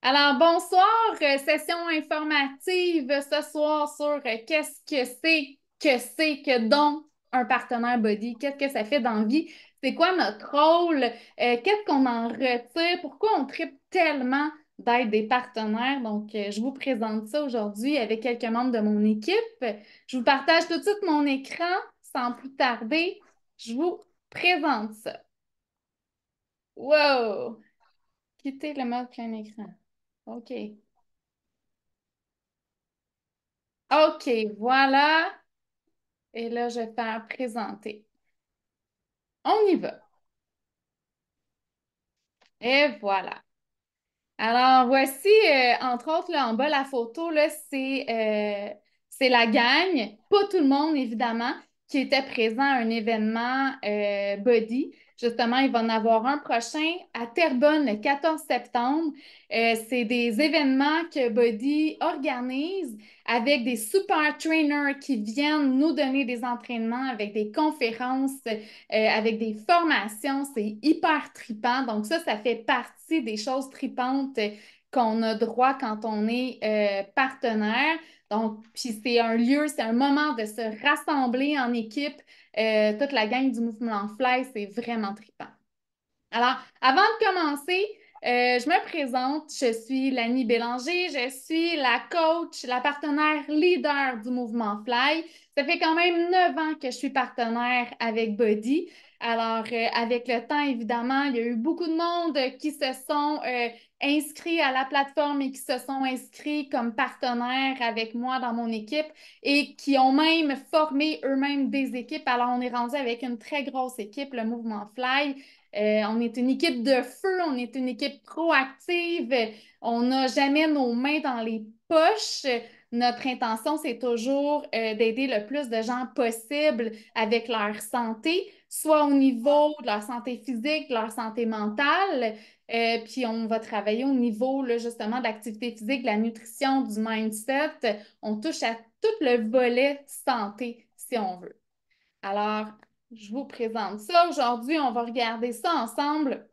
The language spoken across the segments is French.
Alors, bonsoir, session informative ce soir sur qu'est-ce que donc un partenaire body, qu'est-ce que ça fait dans la vie, c'est quoi notre rôle, qu'est-ce qu'on en retire, pourquoi on tripe tellement d'être des partenaires. Donc, je vous présente ça aujourd'hui avec quelques membres de mon équipe. Je vous partage tout de suite mon écran sans plus tarder. Je vous présente ça. Wow! Quittez le mode plein écran. OK. OK, voilà. Et là, je vais faire présenter. On y va. Et voilà. Alors, voici, entre autres, là, en bas, la photo, là, c'est la gang, pas tout le monde, évidemment, qui était présent à un événement Body. Justement, il va en avoir un prochain à Terrebonne le 14 septembre. C'est des événements que Body organise avec des super trainers qui viennent nous donner des entraînements avec des conférences, avec des formations. C'est hyper trippant. Donc ça fait partie des choses trippantes qu'on a droit quand on est partenaire. Donc, puis c'est un lieu, c'est un moment de se rassembler en équipe. Toute la gang du mouvement Fly, c'est vraiment trippant. Alors, avant de commencer, je me présente. Je suis Lani Bélanger. Je suis la coach, la partenaire leader du mouvement Fly. Ça fait quand même 9 ans que je suis partenaire avec Body. Alors, avec le temps, évidemment, il y a eu beaucoup de monde qui se sont inscrits à la plateforme et qui se sont inscrits comme partenaires avec moi dans mon équipe et qui ont même formé eux-mêmes des équipes. Alors, on est rendu avec une très grosse équipe, le mouvement Fly. On est une équipe de feu, on est une équipe proactive, on n'a jamais nos mains dans les poches. Notre intention, c'est toujours d'aider le plus de gens possible avec leur santé, soit au niveau de leur santé physique, de leur santé mentale, puis on va travailler au niveau là, justement de l'activité physique, de la nutrition, du mindset. On touche à tout le volet santé, si on veut. Alors, je vous présente ça. Aujourd'hui, on va regarder ça ensemble.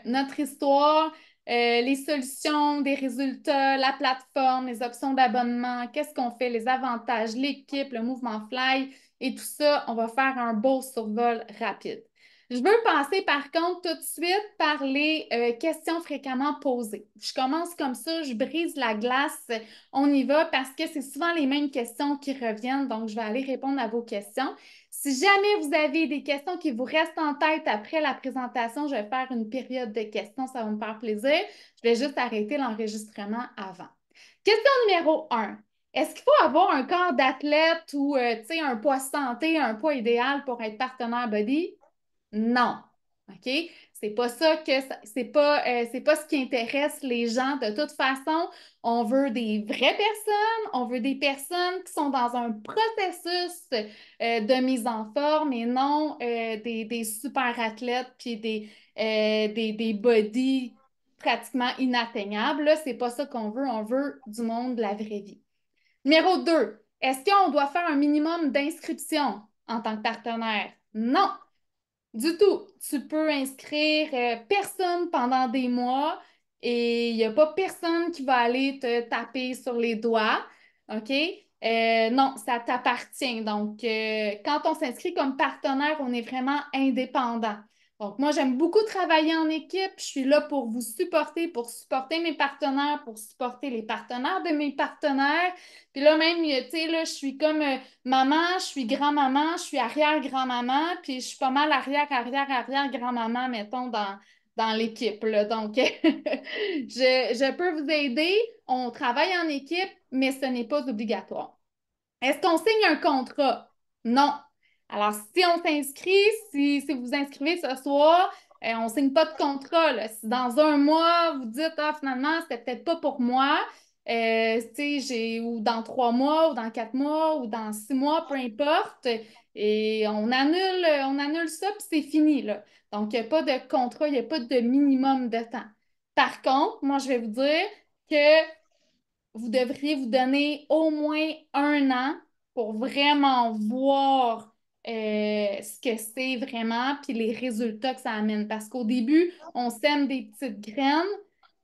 Notre histoire, les solutions, des résultats, la plateforme, les options d'abonnement, qu'est-ce qu'on fait, les avantages, l'équipe, le mouvement Fly et tout ça. On va faire un beau survol rapide. Je veux passer par contre tout de suite par les questions fréquemment posées. Je commence comme ça, je brise la glace, on y va parce que c'est souvent les mêmes questions qui reviennent, donc je vais aller répondre à vos questions. Si jamais vous avez des questions qui vous restent en tête après la présentation, je vais faire une période de questions, ça va me faire plaisir. Je vais juste arrêter l'enregistrement avant. Question numéro 1. Est-ce qu'il faut avoir un corps d'athlète ou un poids santé, un poids idéal pour être partenaire body? Non. OK? C'est pas ça que c'est pas ce qui intéresse les gens. De toute façon, on veut des vraies personnes, on veut des personnes qui sont dans un processus de mise en forme et non des super athlètes puis des bodies pratiquement inatteignables. Là, c'est pas ça qu'on veut. On veut du monde de la vraie vie. Numéro 2, est-ce qu'on doit faire un minimum d'inscription en tant que partenaire? Non. Du tout. Tu peux inscrire personne pendant des mois et il n'y a pas personne qui va aller te taper sur les doigts. OK? Non, ça t'appartient. Donc, quand on s'inscrit comme partenaire, on est vraiment indépendant. Donc, moi, j'aime beaucoup travailler en équipe. Je suis là pour supporter mes partenaires, pour supporter les partenaires de mes partenaires. Puis là, même, tu sais, là, je suis comme maman, je suis grand-maman, je suis arrière-grand-maman, puis je suis pas mal arrière-arrière-arrière-grand-maman, mettons, dans l'équipe, là. Donc, je peux vous aider. On travaille en équipe, mais ce n'est pas obligatoire. Est-ce qu'on signe un contrat? Non. Alors, si on s'inscrit, si vous vous inscrivez ce soir, on ne signe pas de contrat, là. Si dans un mois, vous dites, ah, finalement, c'était peut-être pas pour moi, ou dans 3 mois, ou dans 4 mois, ou dans 6 mois, peu importe, et on annule ça, puis c'est fini, là. Donc, il n'y a pas de contrat, il n'y a pas de minimum de temps. Par contre, moi, je vais vous dire que vous devriez vous donner au moins un an pour vraiment voir ce que c'est vraiment, puis les résultats que ça amène. Parce qu'au début, on sème des petites graines,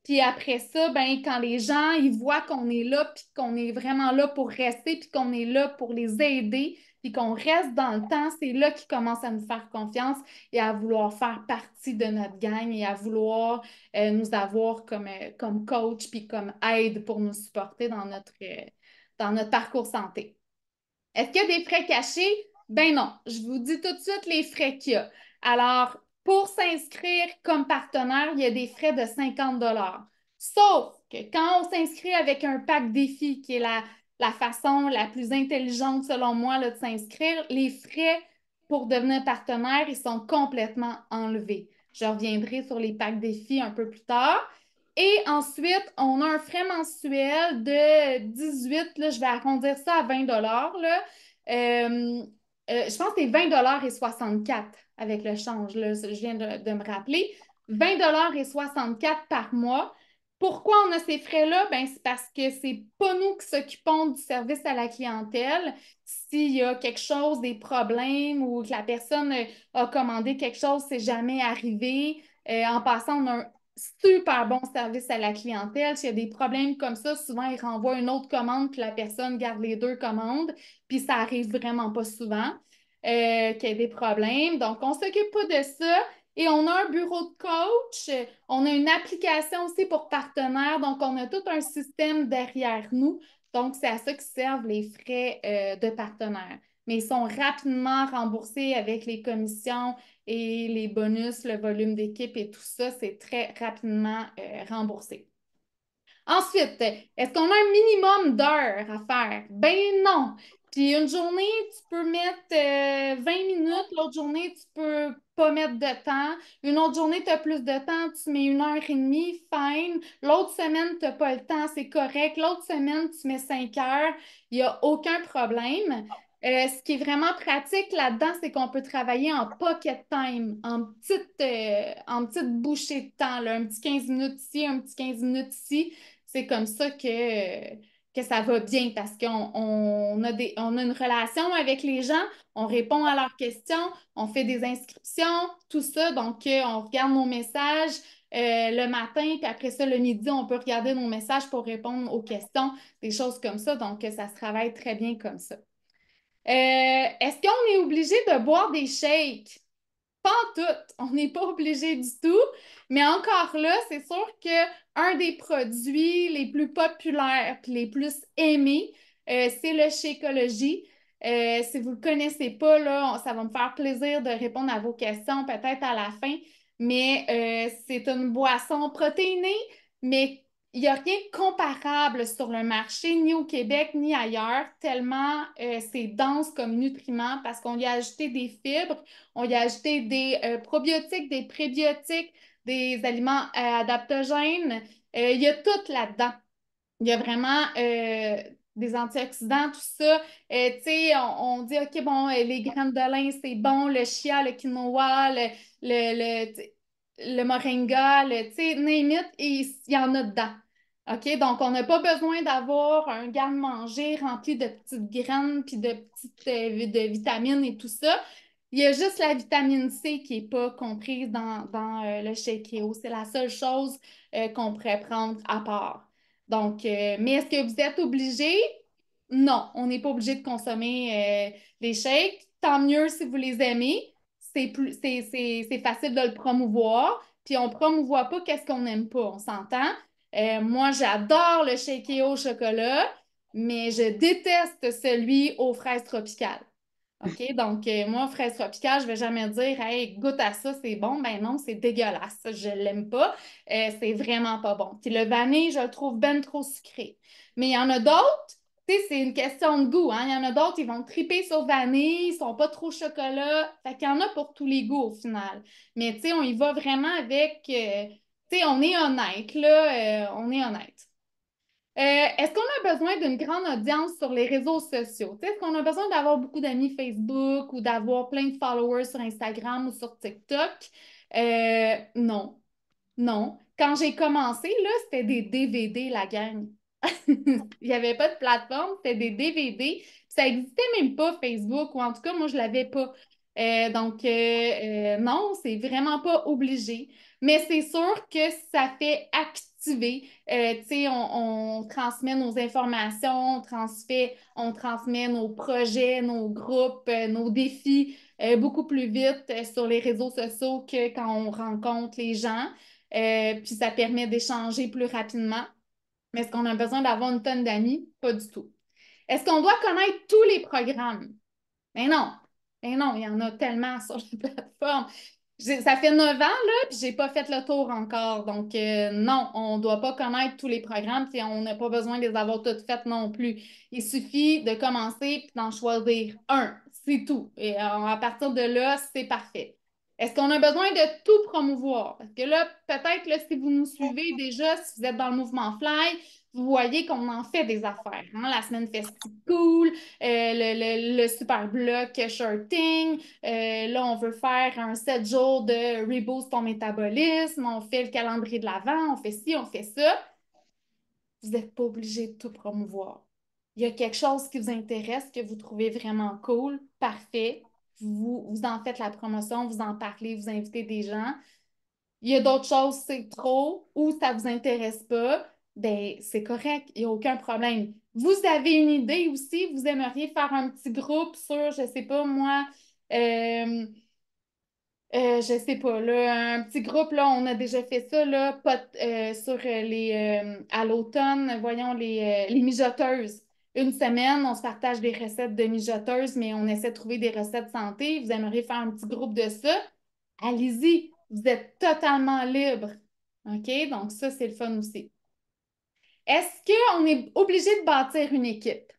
Puis après ça, ben, quand les gens ils voient qu'on est là, puis qu'on est vraiment là pour rester, puis qu'on est là pour les aider, puis qu'on reste dans le temps, c'est là qu'ils commencent à nous faire confiance et à vouloir faire partie de notre gang et à vouloir nous avoir comme coach puis comme aide pour nous supporter dans notre parcours santé. Est-ce qu'il y a des frais cachés? Ben non, je vous dis tout de suite les frais qu'il y a. Alors, pour s'inscrire comme partenaire, il y a des frais de 50 $. Sauf que quand on s'inscrit avec un pack défi, qui est la façon la plus intelligente selon moi là, de s'inscrire, les frais pour devenir partenaire, ils sont complètement enlevés. Je reviendrai sur les packs défis un peu plus tard. Et ensuite, on a un frais mensuel de 18, là, je vais arrondir ça à 20 $ là. Euh, je pense que c'est 20 $ et 64 avec le change, là, je viens de me rappeler. 20 $ et 64 par mois. Pourquoi on a ces frais-là? Ben, c'est parce que c'est pas nous qui s'occupons du service à la clientèle. S'il y a quelque chose, des problèmes ou que la personne a commandé quelque chose, c'est jamais arrivé. En passant, on a un super bon service à la clientèle. S'il y a des problèmes comme ça, souvent, ils renvoient une autre commande, puis la personne garde les deux commandes, puis ça arrive vraiment pas souvent qu'il y ait des problèmes. Donc, on ne s'occupe pas de ça. Et on a un bureau de coach. On a une application aussi pour partenaires. Donc, on a tout un système derrière nous. Donc, c'est à ça que servent les frais de partenaires. Mais ils sont rapidement remboursés avec les commissions et les bonus, le volume d'équipe et tout ça, c'est très rapidement remboursé. Ensuite, est-ce qu'on a un minimum d'heures à faire? Ben non. Puis une journée, tu peux mettre 20 minutes, l'autre journée, tu peux pas mettre de temps. Une autre journée, tu as plus de temps, tu mets 1 heure et demie, fine. L'autre semaine, tu n'as pas le temps, c'est correct. L'autre semaine, tu mets 5 heures, il n'y a aucun problème. Ce qui est vraiment pratique là-dedans, c'est qu'on peut travailler en pocket time, en petite bouchée de temps, là, un petit 15 minutes ici, un petit 15 minutes ici. C'est comme ça que ça va bien parce on a une relation avec les gens, on répond à leurs questions, on fait des inscriptions, tout ça. Donc, on regarde nos messages le matin, puis après ça, le midi, on peut regarder nos messages pour répondre aux questions, des choses comme ça. Donc, ça se travaille très bien comme ça. Est-ce qu'on est obligé de boire des shakes? Pas en tout, on n'est pas obligé du tout, mais encore là, c'est sûr que un des produits les plus populaires et les plus aimés, c'est le Shakeology. Si vous ne le connaissez pas, là, ça va me faire plaisir de répondre à vos questions peut-être à la fin, mais c'est une boisson protéinée, mais il n'y a rien de comparable sur le marché, ni au Québec, ni ailleurs, tellement c'est dense comme nutriment parce qu'on y a ajouté des fibres. On y a ajouté des probiotiques, des prébiotiques, des aliments adaptogènes. Il y a tout là-dedans. Il y a vraiment des antioxydants, tout ça. Tu sais, on dit, OK, bon, les graines de lin, c'est bon, le chia, le quinoa, le, tu sais, le moringa, tu sais, name it, et il y en a dedans. OK? Donc, on n'a pas besoin d'avoir un garde-manger rempli de petites graines puis de petites de vitamines et tout ça. Il y a juste la vitamine C qui n'est pas comprise dans le Shake.io. C'est la seule chose qu'on pourrait prendre à part. Donc, mais est-ce que vous êtes obligé? Non, on n'est pas obligé de consommer les shakes. Tant mieux si vous les aimez. C'est facile de le promouvoir. Puis on ne promouvoit pas qu'est-ce qu'on n'aime pas, on s'entend. Moi, j'adore le shaké au chocolat, mais je déteste celui aux fraises tropicales. OK? Donc, moi, fraise tropicale, je ne vais jamais dire, hey, goûte à ça, c'est bon. Ben non, c'est dégueulasse. Je ne l'aime pas. C'est vraiment pas bon. Puis le vanille, je le trouve ben trop sucré. Mais il y en a d'autres, tu sais, c'est une question de goût. Hein? Il y en a d'autres, ils vont triper sur vanille, ils sont pas trop chocolat. Fait qu'il y en a pour tous les goûts au final. Mais tu sais, on y va vraiment avec, tu sais, on est honnête, là, on est honnête. Est-ce qu'on a besoin d'une grande audience sur les réseaux sociaux? Est-ce qu'on a besoin d'avoir beaucoup d'amis Facebook ou d'avoir plein de followers sur Instagram ou sur TikTok? Non, non. Quand j'ai commencé, là, c'était des DVD, la gang. Il n'y avait pas de plateforme, c'était des DVD. Ça n'existait même pas, Facebook, ou en tout cas, moi, je ne l'avais pas. Non, c'est vraiment pas obligé. Mais c'est sûr que ça fait activer. Tu sais, on transmet nos informations, on transmet nos projets, nos groupes, nos défis beaucoup plus vite sur les réseaux sociaux que quand on rencontre les gens. Puis ça permet d'échanger plus rapidement. Mais est-ce qu'on a besoin d'avoir une tonne d'amis? Pas du tout. Est-ce qu'on doit connaître tous les programmes? Mais non, mais non, il y en a tellement sur la plateforme. Ça fait 9 ans, là, puis j'ai pas fait le tour encore. Donc, non, on ne doit pas connaître tous les programmes, puis on n'a pas besoin de les avoir toutes faites non plus. Il suffit de commencer puis d'en choisir un, c'est tout. Et à partir de là, c'est parfait. Est-ce qu'on a besoin de tout promouvoir? Parce que là, peut-être, là, si vous nous suivez déjà, si vous êtes dans le mouvement Fly, vous voyez qu'on en fait des affaires, hein? La semaine festive cool, le super bloc shorting. Là, on veut faire un 7 jours de reboost ton métabolisme. On fait le calendrier de l'Avent. On fait ci, on fait ça. Vous n'êtes pas obligé de tout promouvoir. Il y a quelque chose qui vous intéresse, que vous trouvez vraiment cool, parfait. Vous en faites la promotion, vous en parlez, vous invitez des gens. Il y a d'autres choses, c'est trop, ou ça ne vous intéresse pas, ben c'est correct, il n'y a aucun problème. Vous avez une idée aussi, vous aimeriez faire un petit groupe sur, je ne sais pas moi, euh, je sais pas, là, un petit groupe, là, on a déjà fait ça, là, sur à l'automne, voyons, les mijoteuses. Une semaine, on se partage des recettes de mijoteuses, mais on essaie de trouver des recettes santé. Vous aimeriez faire un petit groupe de ça? Allez-y, vous êtes totalement libre. OK? Donc, ça, c'est le fun aussi. Est-ce qu'on est obligé de bâtir une équipe?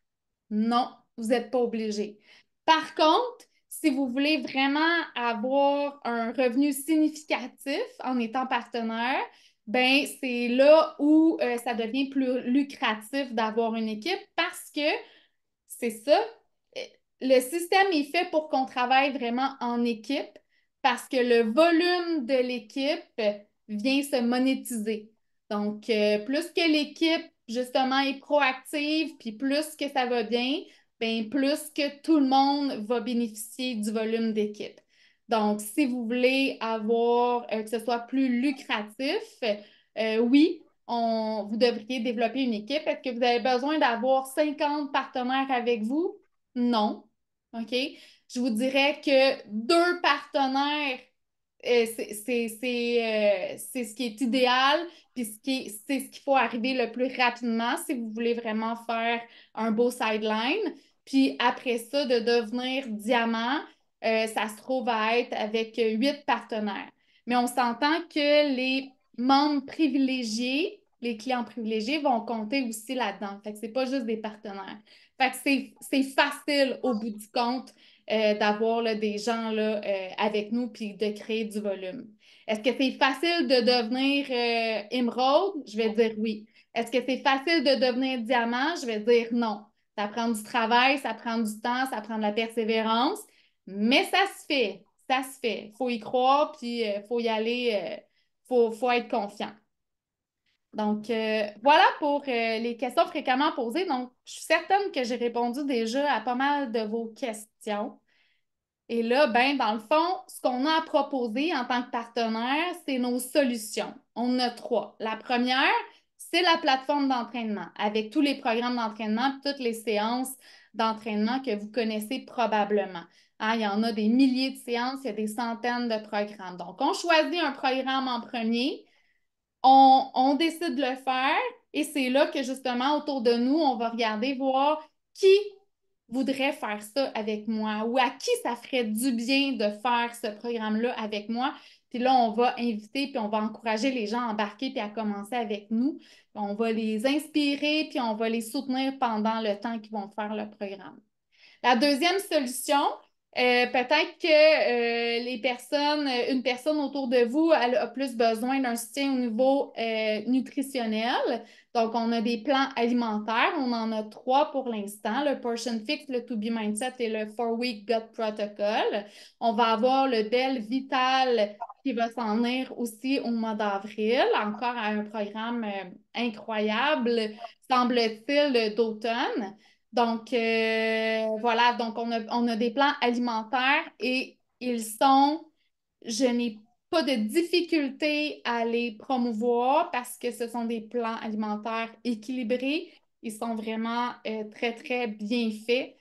Non, vous n'êtes pas obligé. Par contre, si vous voulez vraiment avoir un revenu significatif en étant partenaire, ben c'est là où ça devient plus lucratif d'avoir une équipe parce que c'est ça. Euh, Le système est fait pour qu'on travaille vraiment en équipe parce que le volume de l'équipe vient se monétiser. Donc, plus que l'équipe, justement, est proactive, puis plus que ça va bien, bien, plus que tout le monde va bénéficier du volume d'équipe. Donc, si vous voulez avoir que ce soit plus lucratif, oui, vous devriez développer une équipe. Est-ce que vous avez besoin d'avoir 50 partenaires avec vous? Non. OK? Je vous dirais que deux partenaires, c'est ce qui est idéal, puis c'est ce qu'il faut arriver le plus rapidement si vous voulez vraiment faire un beau sideline. Puis après ça, de devenir diamant, ça se trouve à être avec 8 partenaires. Mais on s'entend que les membres privilégiés, les clients privilégiés vont compter aussi là-dedans. Fait que c'est pas juste des partenaires. Fait que c'est facile au bout du compte d'avoir là, des gens là, avec nous puis de créer du volume. Est-ce que c'est facile de devenir émeraude? Je vais dire oui. Est-ce que c'est facile de devenir diamant? Je vais dire non. Ça prend du travail, ça prend du temps, ça prend de la persévérance, mais ça se fait. Ça se fait. Il faut y croire, puis il faut y aller, faut être confiant. Donc, voilà pour les questions fréquemment posées. Donc, je suis certaine que j'ai répondu déjà à pas mal de vos questions. Et là, ben, dans le fond, ce qu'on a à proposer en tant que partenaire, c'est nos solutions. On en a trois. La première, c'est la plateforme d'entraînement avec tous les programmes d'entraînement, toutes les séances d'entraînement que vous connaissez probablement. Hein, il y en a des milliers de séances, il y a des centaines de programmes. Donc, on choisit un programme en premier, on décide de le faire et c'est là que justement, autour de nous, on va regarder, voir qui voudrait faire ça avec moi ou à qui ça ferait du bien de faire ce programme-là avec moi. Puis là, on va inviter, puis on va encourager les gens à embarquer, puis à commencer avec nous. Puis on va les inspirer, puis on va les soutenir pendant le temps qu'ils vont faire le programme. La deuxième solution, peut-être que une personne autour de vous, elle a plus besoin d'un soutien au niveau nutritionnel. Donc, on a des plans alimentaires. On en a trois pour l'instant, le Portion Fix, le To Be Mindset et le 4-Week Gut Protocol. On va avoir le Bell Vital qui va s'en venir aussi au mois d'avril, encore à un programme incroyable, semble-t-il, d'automne. Donc, voilà, donc on a des plans alimentaires et je n'ai pas de difficulté à les promouvoir parce que ce sont des plans alimentaires équilibrés. Ils sont vraiment très, très bien faits.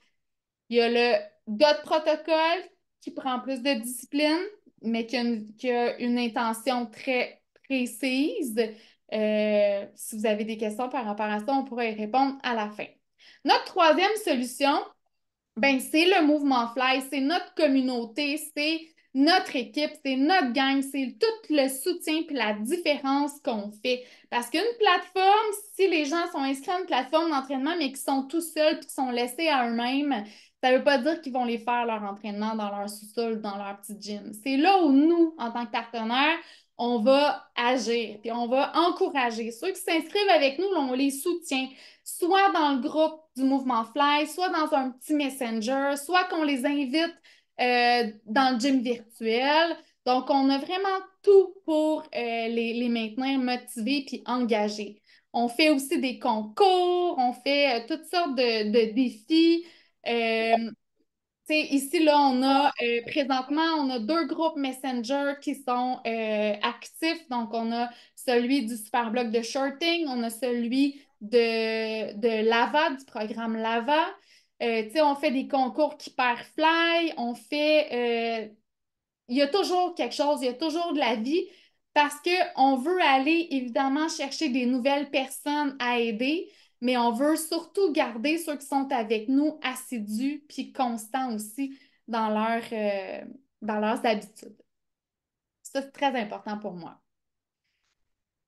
Il y a le GOT protocole qui prend plus de discipline, mais qui a une intention très précise. Si vous avez des questions par rapport à ça, on pourra y répondre à la fin. Notre troisième solution, ben, c'est le mouvement Fly, c'est notre communauté, c'est notre équipe, c'est notre gang, c'est tout le soutien puis la différence qu'on fait. Parce qu'une plateforme, si les gens sont inscrits à une plateforme d'entraînement, mais qui sont tout seuls puis qui sont laissés à eux-mêmes, ça ne veut pas dire qu'ils vont les faire leur entraînement dans leur sous-sol, dans leur petit gym. C'est là où nous, en tant que partenaires, on va agir, puis on va encourager. Ceux qui s'inscrivent avec nous, là, on les soutient soit dans le groupe du mouvement Fly, soit dans un petit messenger, soit qu'on les invite dans le gym virtuel. Donc, on a vraiment tout pour les maintenir motivés puis engagés. On fait aussi des concours, on fait toutes sortes de défis. Euh, Ici, là, présentement, on a deux groupes Messenger qui sont actifs. Donc, on a celui du Superblock de Shorting, on a celui de Lava, du programme Lava. On fait des concours qui perd fly, il y a toujours quelque chose, il y a toujours de la vie parce qu'on veut aller évidemment chercher des nouvelles personnes à aider, mais on veut surtout garder ceux qui sont avec nous assidus puis constants aussi dans dans leurs habitudes. Ça, c'est très important pour moi.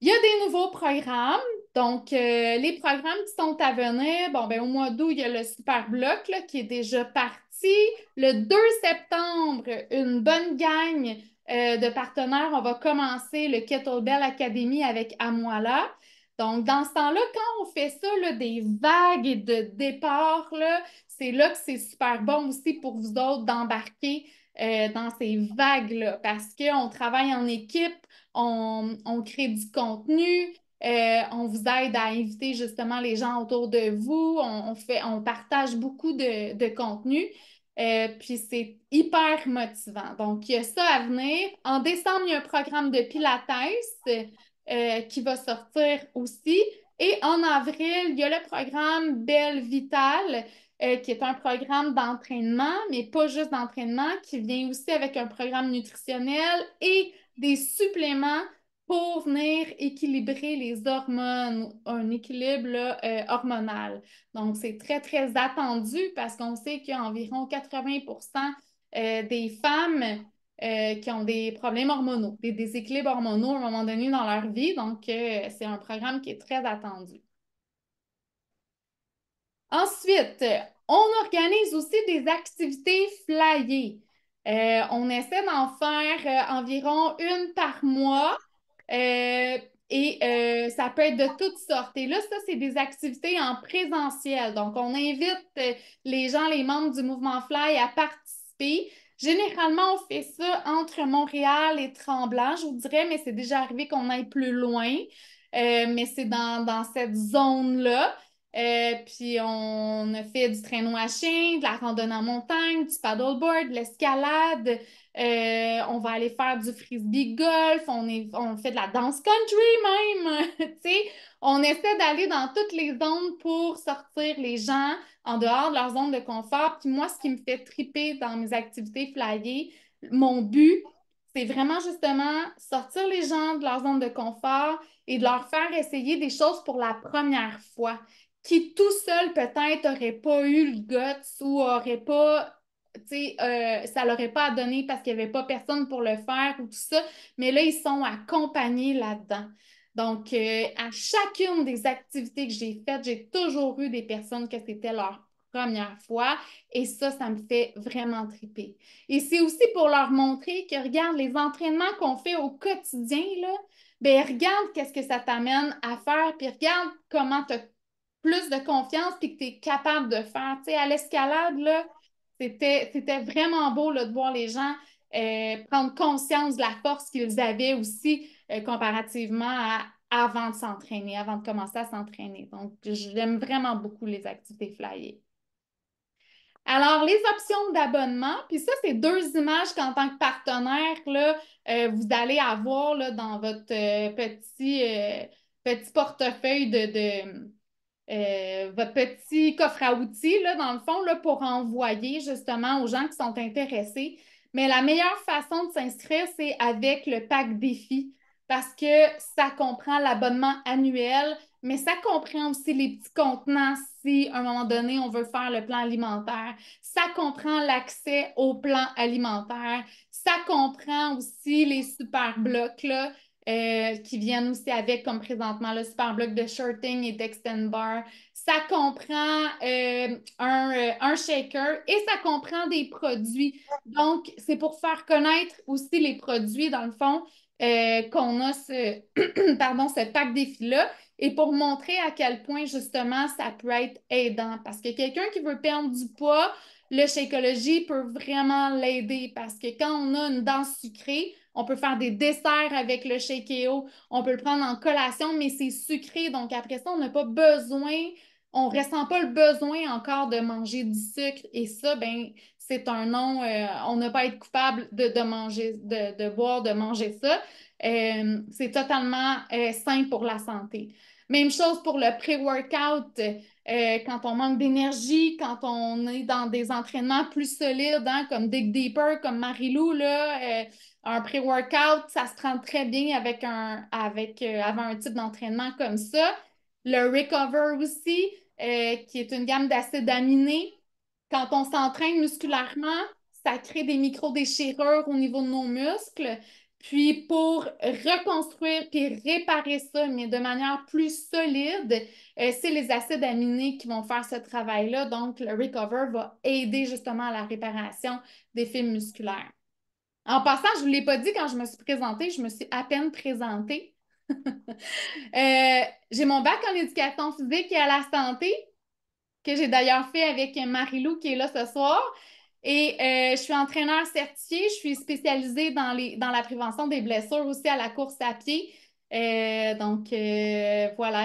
Il y a des nouveaux programmes. Donc, les programmes qui sont à venir, bon, ben, au mois d'août, il y a le Super Bloc là, qui est déjà parti. Le 2 septembre, une bonne gang de partenaires, on va commencer le Kettlebell Academy avec Amoila. Donc, dans ce temps-là, quand on fait ça, là, des vagues de départ, là, c'est là que c'est super bon aussi pour vous autres d'embarquer dans ces vagues-là parce qu'on travaille en équipe, on crée du contenu, on vous aide à inviter justement les gens autour de vous, on partage beaucoup de contenu, puis c'est hyper motivant. Donc, il y a ça à venir. En décembre, il y a un programme de Pilates qui va sortir aussi. Et en avril, il y a le programme Belle Vitale, qui est un programme d'entraînement, mais pas juste d'entraînement, qui vient aussi avec un programme nutritionnel et des suppléments pour venir équilibrer les hormones, un équilibre là, hormonal. Donc, c'est très, très attendu parce qu'on sait qu'il y a environ 80% des femmes qui ont des problèmes hormonaux, des déséquilibres hormonaux à un moment donné dans leur vie. Donc, c'est un programme qui est très attendu. Ensuite, on organise aussi des activités flyées. On essaie d'en faire environ une par mois ça peut être de toutes sortes. Et là, ça, c'est des activités en présentiel. Donc, on invite les gens, les membres du mouvement Fly à participer. Généralement, on fait ça entre Montréal et Tremblant, je vous dirais, mais c'est déjà arrivé qu'on aille plus loin. Mais c'est dans cette zone-là. Puis on a fait du traîneau à chien, de la randonnée en montagne, du paddleboard, de l'escalade. On va aller faire du frisbee golf. On fait de la danse country même. Tu sais, on essaie d'aller dans toutes les zones pour sortir les gens en dehors de leur zone de confort. Puis moi, ce qui me fait triper dans mes activités flyées, mon but, c'est vraiment justement sortir les gens de leur zone de confort et de leur faire essayer des choses pour la première fois qui tout seul peut-être n'aurait pas eu le guts ou aurait pas, tu sais, ça l'aurait pas donné parce qu'il n'y avait pas personne pour le faire ou tout ça, mais là, ils sont accompagnés là-dedans. Donc, à chacune des activités que j'ai faites, j'ai toujours eu des personnes que c'était leur première fois et ça me fait vraiment triper. Et c'est aussi pour leur montrer que, regarde, les entraînements qu'on fait au quotidien, là, ben regarde qu'est-ce que ça t'amène à faire, puis regarde comment tu as plus de confiance puis que tu es capable de faire. Tu sais, à l'escalade, là, c'était vraiment beau là, de voir les gens prendre conscience de la force qu'ils avaient aussi comparativement à avant de s'entraîner, avant de commencer à s'entraîner. Donc, j'aime vraiment beaucoup les activités flyées. Alors, les options d'abonnement, puis ça, c'est deux images qu'en tant que partenaire, là, vous allez avoir là, dans votre petit portefeuille votre petit coffre à outils, là, dans le fond, là, pour envoyer justement aux gens qui sont intéressés. Mais la meilleure façon de s'inscrire, c'est avec le pack défi parce que ça comprend l'abonnement annuel, mais ça comprend aussi les petits contenants si à un moment donné, on veut faire le plan alimentaire. Ça comprend l'accès au plan alimentaire. Ça comprend aussi les super blocs, là, qui viennent aussi avec, comme présentement, le super bloc de shirting et d'extend bar. Ça comprend un shaker et ça comprend des produits. Donc, c'est pour faire connaître aussi les produits, dans le fond, qu'on a pardon, ce pack défi-là et pour montrer à quel point, justement, ça peut être aidant. Parce que quelqu'un qui veut perdre du poids, le Shakeology peut vraiment l'aider parce que quand on a une dent sucrée, on peut faire des desserts avec le Shakeo, on peut le prendre en collation, mais c'est sucré. Donc après ça, on n'a pas besoin, on ne ressent pas le besoin encore de manger du sucre. Et ça, ben, c'est un non, on n'a pas à être coupable de manger, de boire, de manger ça. C'est totalement sain pour la santé. Même chose pour le pré-workout. Quand on manque d'énergie, quand on est dans des entraînements plus solides, hein, comme Dig Deeper, comme Marilou, là, un pré-workout, ça se prend très bien avant un type d'entraînement comme ça. Le Recover aussi, qui est une gamme d'acides aminés. Quand on s'entraîne musculairement, ça crée des micro-déchirures au niveau de nos muscles. Puis pour reconstruire puis réparer ça, mais de manière plus solide, c'est les acides aminés qui vont faire ce travail-là. Donc, le Recover va aider justement à la réparation des fibres musculaires. En passant, je ne vous l'ai pas dit quand je me suis présentée, je me suis à peine présentée. J'ai mon bac en éducation physique et à la santé, que j'ai d'ailleurs fait avec Marie-Lou qui est là ce soir. Et je suis entraîneur certifié, je suis spécialisée dans la prévention des blessures aussi à la course à pied. Voilà,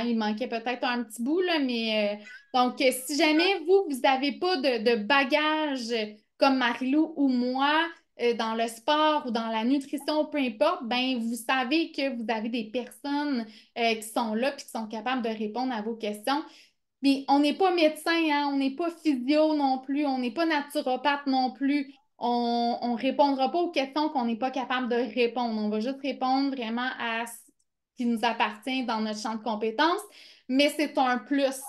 il manquait peut-être un petit bout, là, mais si jamais vous n'avez pas de bagages comme Marilou ou moi dans le sport ou dans la nutrition, peu importe, ben vous savez que vous avez des personnes qui sont là et qui sont capables de répondre à vos questions. Puis on n'est pas médecin, hein, on n'est pas physio non plus, on n'est pas naturopathe non plus. On ne répondra pas aux questions qu'on n'est pas capable de répondre. On va juste répondre vraiment à ce qui nous appartient dans notre champ de compétences, mais c'est un plus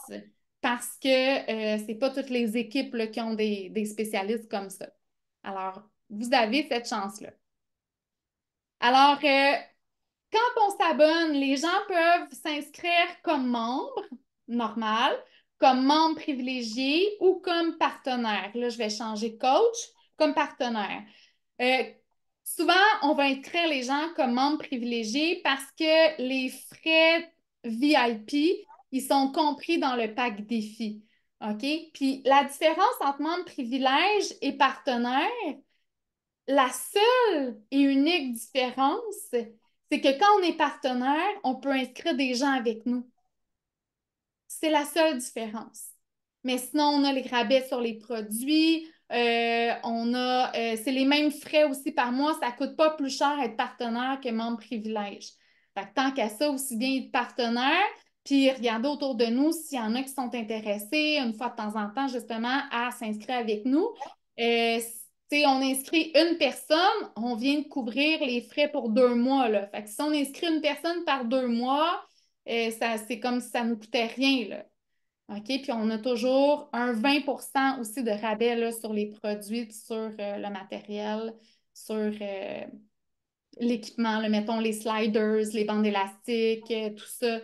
parce que c'est pas toutes les équipes là, qui ont des spécialistes comme ça. Alors, vous avez cette chance-là. Alors, quand on s'abonne, les gens peuvent s'inscrire comme membre normal, comme membre privilégié ou comme partenaire. Là, je vais changer coach comme partenaire. Euh, Souvent, on va inscrire les gens comme membres privilégiés parce que les frais VIP, ils sont compris dans le pack défi. OK? Puis la différence entre membre privilège et partenaire, la seule et unique différence, c'est que quand on est partenaire, on peut inscrire des gens avec nous. C'est la seule différence. Mais sinon, on a les rabais sur les produits, c'est les mêmes frais aussi par mois, ça ne coûte pas plus cher être partenaire que membre privilège. Fait que tant qu'à ça, aussi bien être partenaire, puis regarder autour de nous s'il y en a qui sont intéressés, une fois de temps en temps, justement, à s'inscrire avec nous. On inscrit une personne, on vient de couvrir les frais pour 2 mois, là. Fait que si on inscrit une personne par 2 mois, c'est comme si ça ne nous coûtait rien, là. OK? Puis on a toujours un 20% aussi de rabais là, sur les produits, puis sur le matériel, sur l'équipement, là, mettons les sliders, les bandes élastiques, tout ça.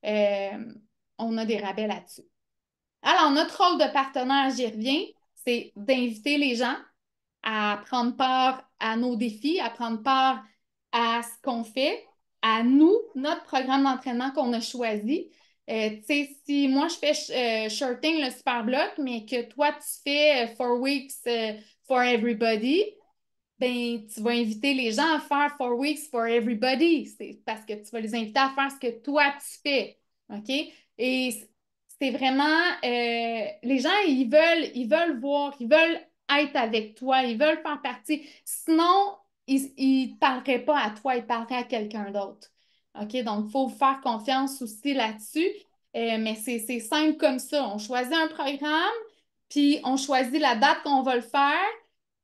Euh, on a des rabais là-dessus. Alors, notre rôle de partenaire, j'y reviens, c'est d'inviter les gens à prendre part à nos défis, à prendre part à ce qu'on fait, à nous, notre programme d'entraînement qu'on a choisi. Tu sais, si moi je fais shirting, le super bloc, mais que toi tu fais 4 weeks for everybody, ben tu vas inviter les gens à faire 4 weeks for everybody. C'est parce que tu vas les inviter à faire ce que toi tu fais. OK? Et c'est vraiment, les gens, ils veulent voir, ils veulent être avec toi, ils veulent faire partie. Sinon, ils ne parleraient pas à toi, ils parleraient à quelqu'un d'autre. OK? Donc, il faut faire confiance aussi là-dessus. Mais c'est simple comme ça. On choisit un programme, puis on choisit la date qu'on va le faire.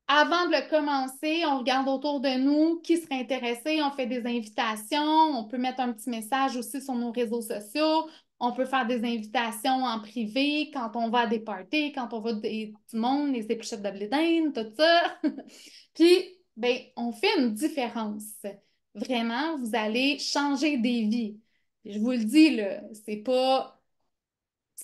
Avant de le commencer, on regarde autour de nous qui serait intéressé, on fait des invitations, on peut mettre un petit message aussi sur nos réseaux sociaux, on peut faire des invitations en privé quand on va à des parties, quand on va du monde, les épluchettes de blé d'Inde, tout ça. Puis, ben, on fait une différence. Vraiment, vous allez changer des vies. Je vous le dis, là, c'est pas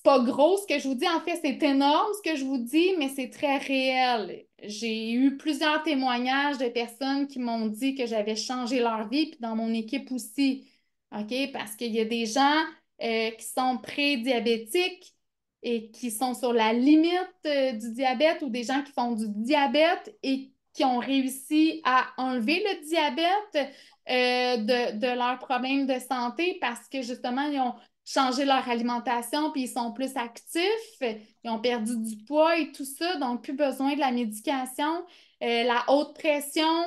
gros ce que je vous dis, en fait, c'est énorme ce que je vous dis, mais c'est très réel. J'ai eu plusieurs témoignages de personnes qui m'ont dit que j'avais changé leur vie, puis dans mon équipe aussi. OK? Parce qu'il y a des gens qui sont pré-diabétiques et qui sont sur la limite du diabète ou des gens qui font du diabète et qui ont réussi à enlever le diabète de leurs problèmes de santé parce que justement, ils ont changé leur alimentation, puis ils sont plus actifs, ils ont perdu du poids et tout ça, donc plus besoin de la médication. La haute pression,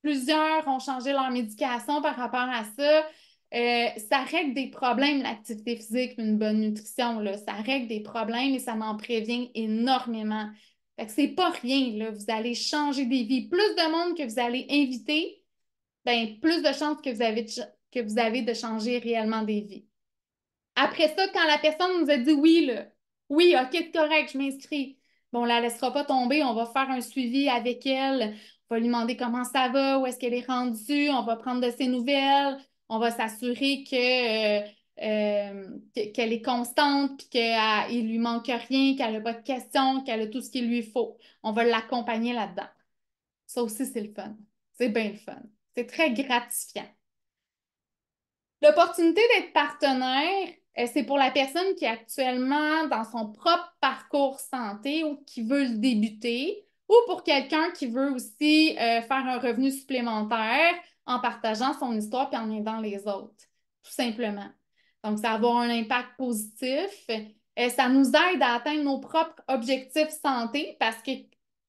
plusieurs ont changé leur médication par rapport à ça. Ça règle des problèmes, l'activité physique, une bonne nutrition, là. Ça règle des problèmes et ça m'en prévient énormément. Fait que c'est pas rien, là. Vous allez changer des vies. Plus de monde que vous allez inviter, ben, plus de chances que vous avez de changer réellement des vies. Après ça, quand la personne nous a dit oui, là, oui, OK, c'est correct, je m'inscris. Bon, on la laissera pas tomber, on va faire un suivi avec elle, on va lui demander comment ça va, où est-ce qu'elle est rendue, on va prendre de ses nouvelles, on va s'assurer qu'elle est constante, puis qu'il lui manque rien, qu'elle n'a pas de questions, qu'elle a tout ce qu'il lui faut. On va l'accompagner là-dedans. Ça aussi, c'est le fun. C'est bien le fun. C'est très gratifiant. L'opportunité d'être partenaire, c'est pour la personne qui est actuellement dans son propre parcours santé ou qui veut le débuter, ou pour quelqu'un qui veut aussi faire un revenu supplémentaire en partageant son histoire et en aidant les autres, tout simplement. Donc, ça va avoir un impact positif. Ça nous aide à atteindre nos propres objectifs santé parce que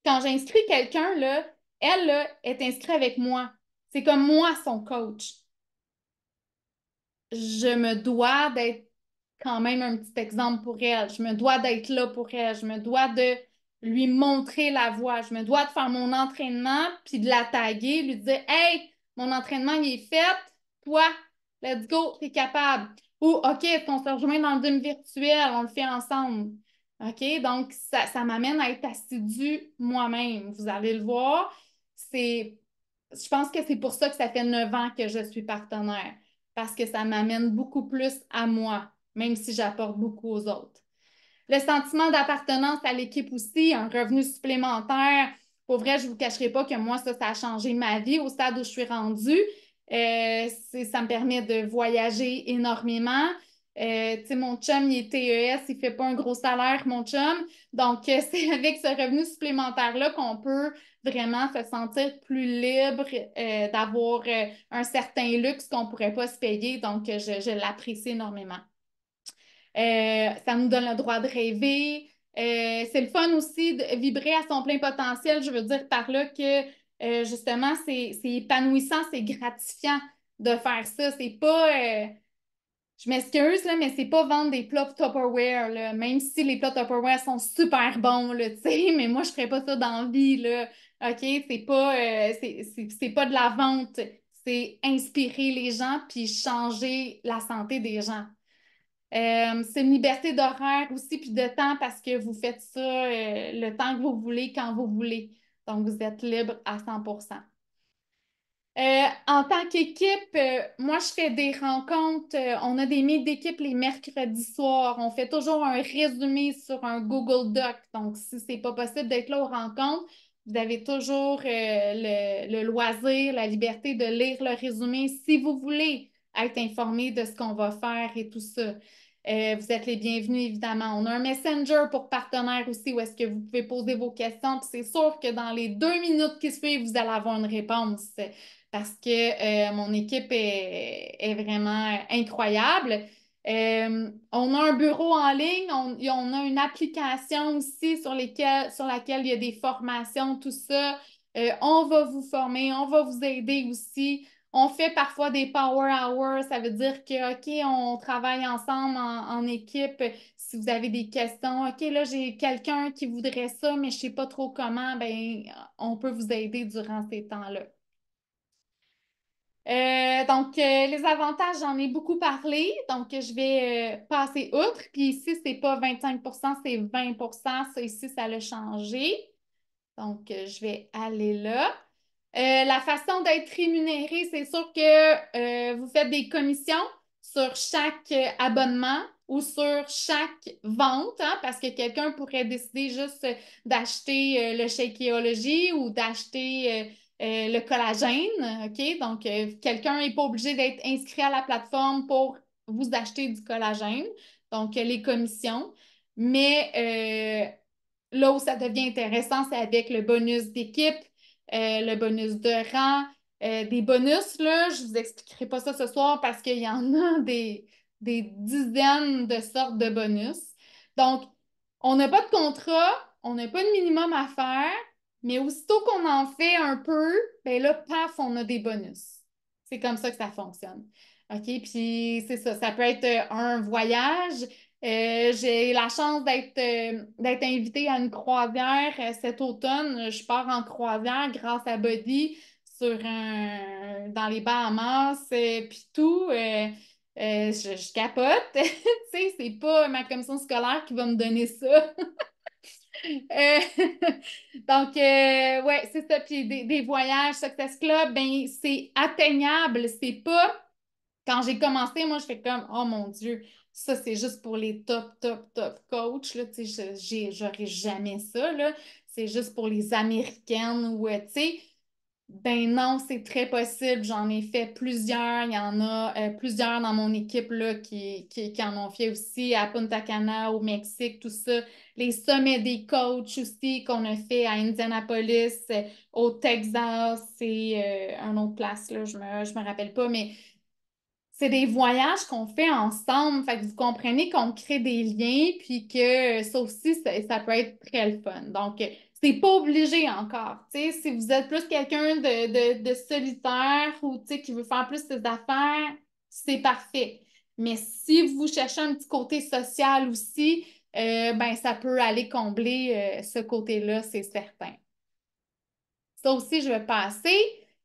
quand j'inscris quelqu'un, là, elle là, est inscrite avec moi. C'est comme moi, son coach. Je me dois d'être quand même un petit exemple pour elle. Je me dois d'être là pour elle. Je me dois de lui montrer la voie. Je me dois de faire mon entraînement puis de la taguer, lui dire Hey, mon entraînement il est fait. Toi, let's go, t'es capable. Ou OK, est-ce qu'on se rejoint dans le gym virtuel? On le fait ensemble. OK? Donc, ça m'amène à être assidue moi-même. Vous allez le voir. C'est, je pense que c'est pour ça que ça fait 9 ans que je suis partenaire parce que ça m'amène beaucoup plus à moi, même si j'apporte beaucoup aux autres. Le sentiment d'appartenance à l'équipe aussi, un revenu supplémentaire. Pour vrai, je ne vous cacherai pas que moi, ça a changé ma vie au stade où je suis rendue. Ça me permet de voyager énormément. Tu sais, mon chum, il est TES, il ne fait pas un gros salaire, mon chum. Donc, c'est avec ce revenu supplémentaire-là qu'on peut vraiment se sentir plus libre, d'avoir un certain luxe qu'on ne pourrait pas se payer. Donc, je l'apprécie énormément. Ça nous donne le droit de rêver. C'est le fun aussi de vibrer à son plein potentiel. Je veux dire par là que justement, c'est épanouissant, c'est gratifiant de faire ça. C'est pas, je m'excuse, là, mais c'est pas vendre des plats Tupperware, là, même si les plats Tupperware sont super bons, là, tu sais, mais moi, je ferais pas ça dans la vie, là. OK? C'est pas de la vente. C'est inspirer les gens puis changer la santé des gens. C'est une liberté d'horaire aussi, puis de temps parce que vous faites ça le temps que vous voulez, quand vous voulez. Donc, vous êtes libre à 100%. En tant qu'équipe, moi, je fais des rencontres. On a des meets d'équipe les mercredis soirs. On fait toujours un résumé sur un Google Doc. Donc, si ce n'est pas possible d'être là aux rencontres, vous avez toujours le loisir, la liberté de lire le résumé si vous voulez être informé de ce qu'on va faire et tout ça. Vous êtes les bienvenus, évidemment. On a un Messenger pour partenaires aussi où est-ce que vous pouvez poser vos questions. Puis c'est sûr que dans les 2 minutes qui suivent, vous allez avoir une réponse parce que mon équipe est vraiment incroyable. On a un bureau en ligne, on a une application aussi sur laquelle il y a des formations, tout ça. On va vous former, on va vous aider aussi. On fait parfois des power hours, ça veut dire que, OK, on travaille ensemble en équipe. Si vous avez des questions, OK, là, j'ai quelqu'un qui voudrait ça, mais je ne sais pas trop comment, ben, on peut vous aider durant ces temps-là. Les avantages, j'en ai beaucoup parlé, donc je vais passer outre. Puis ici, c'est pas 25%, c'est 20%. Ça, ici, ça l'a changé. Donc, je vais aller là. La façon d'être rémunéré, c'est sûr que vous faites des commissions sur chaque abonnement ou sur chaque vente, hein, parce que quelqu'un pourrait décider juste d'acheter le Shakeology ou d'acheter le collagène, OK? Donc, quelqu'un n'est pas obligé d'être inscrit à la plateforme pour vous acheter du collagène, donc les commissions. Mais là où ça devient intéressant, c'est avec le bonus d'équipe, le bonus de rang, des bonus, là, je ne vous expliquerai pas ça ce soir parce qu'il y en a des dizaines de sortes de bonus. Donc, on n'a pas de contrat, on n'a pas de minimum à faire, mais aussitôt qu'on en fait un peu, ben là, paf, on a des bonus. C'est comme ça que ça fonctionne. OK? Puis c'est ça, ça peut être un voyage. J'ai la chance d'être invitée à une croisière cet automne. Je pars en croisière grâce à Buddy dans les Bahamas, puis tout. Je capote. Tu sais, c'est pas ma commission scolaire qui va me donner ça. Euh, ouais, c'est ça. Puis des voyages Success Club, ben, c'est atteignable. C'est pas quand j'ai commencé, moi, je fais comme, oh mon Dieu, ça, c'est juste pour les top coachs, là, tu sais, j'aurais jamais ça, là. C'est juste pour les Américaines ou, tu sais, ben non, c'est très possible. J'en ai fait plusieurs. Il y en a plusieurs dans mon équipe, là, qui en ont fait aussi à Punta Cana, au Mexique, tout ça. Les sommets des coachs aussi qu'on a fait à Indianapolis, au Texas et un autre place, là, je me rappelle pas, mais c'est des voyages qu'on fait ensemble. Fait que vous comprenez qu'on crée des liens, puis que ça aussi, ça peut être très le fun. Donc, c'est pas obligé encore. Tu sais, si vous êtes plus quelqu'un de solitaire ou tu sais, qui veut faire plus ses affaires, c'est parfait. Mais si vous cherchez un petit côté social aussi, ben, ça peut aller combler ce côté-là, c'est certain. Ça aussi, je vais passer.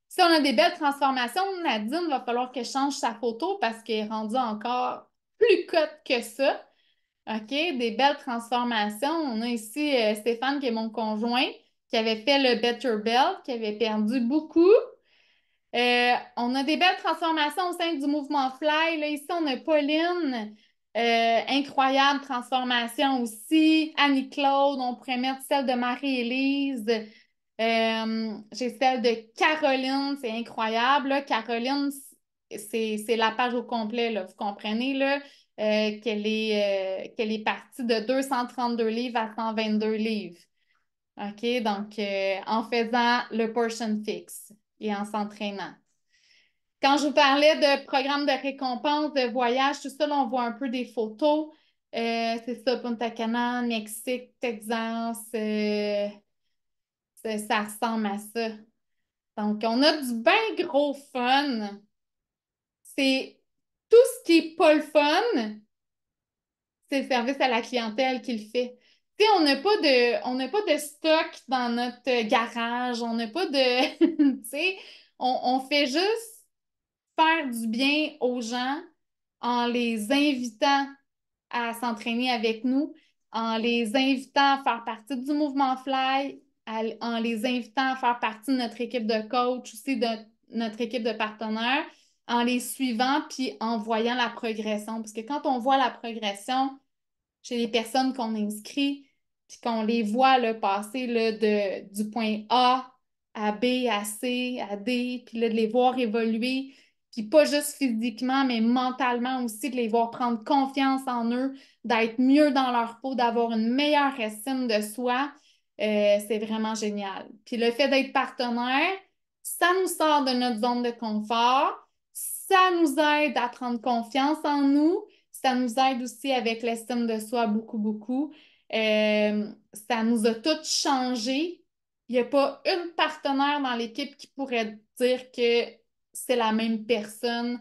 Si on a des belles transformations, Nadine, va falloir qu'elle change sa photo parce qu'elle est rendue encore plus cote que ça. OK? Des belles transformations. On a ici Stéphane, qui est mon conjoint, qui avait fait le Better Belt, qui avait perdu beaucoup. On a des belles transformations au sein du mouvement Fly. Là, ici, on a Pauline. Incroyable transformation aussi. Annie-Claude, on pourrait mettre celle de Marie-Élise. J'ai celle de Caroline, c'est incroyable. Là. Caroline, c'est la page au complet, là, vous comprenez là, qu'elle est partie de 232 livres à 122 livres. OK? Donc, en faisant le portion fixe et en s'entraînant. Quand je vous parlais de programme de récompense, de voyage, tout ça, là, on voit un peu des photos. C'est ça, Punta Cana, Mexique, Texas. Ça ressemble à ça. Donc, on a du bien gros fun. C'est tout ce qui est pas le fun, c'est le service à la clientèle qui le fait. Tu sais, on n'a pas de stock dans notre garage, on n'a pas de, tu sais, on fait juste faire du bien aux gens en les invitant à s'entraîner avec nous, en les invitant à faire partie du mouvement Fly, en les invitant à faire partie de notre équipe de coach, aussi de notre équipe de partenaires, en les suivant puis en voyant la progression. Parce que quand on voit la progression chez les personnes qu'on inscrit, puis qu'on les voit là, passer là, du point A à B, à C, à D, puis là, de les voir évoluer, puis pas juste physiquement, mais mentalement aussi, de les voir prendre confiance en eux, d'être mieux dans leur peau, d'avoir une meilleure estime de soi, c'est vraiment génial. Puis le fait d'être partenaire, ça nous sort de notre zone de confort, ça nous aide à prendre confiance en nous, Ça nous aide aussi avec l'estime de soi beaucoup, beaucoup. Ça nous a toutes changé. Il n'y a pas une partenaire dans l'équipe qui pourrait dire que c'est la même personne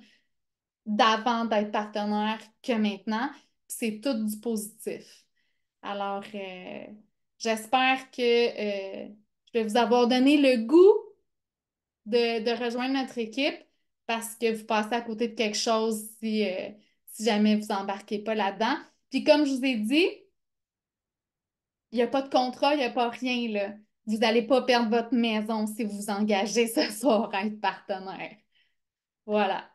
d'avant d'être partenaire que maintenant. C'est tout du positif. Alors, j'espère que je vais vous avoir donné le goût de rejoindre notre équipe parce que vous passez à côté de quelque chose si jamais vous embarquez pas là-dedans. Puis comme je vous ai dit, il n'y a pas de contrat, il n'y a pas rien, là. Vous n'allez pas perdre votre maison si vous vous engagez ce soir à être partenaire. Voilà.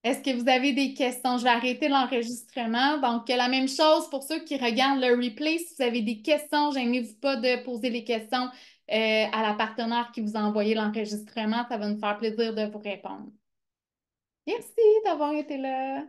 Est-ce que vous avez des questions? Je vais arrêter l'enregistrement. Donc, la même chose pour ceux qui regardent le replay. Si vous avez des questions, gênez-vous pas de poser les questions à la partenaire qui vous a envoyé l'enregistrement. Ça va nous faire plaisir de vous répondre. Merci d'avoir été là.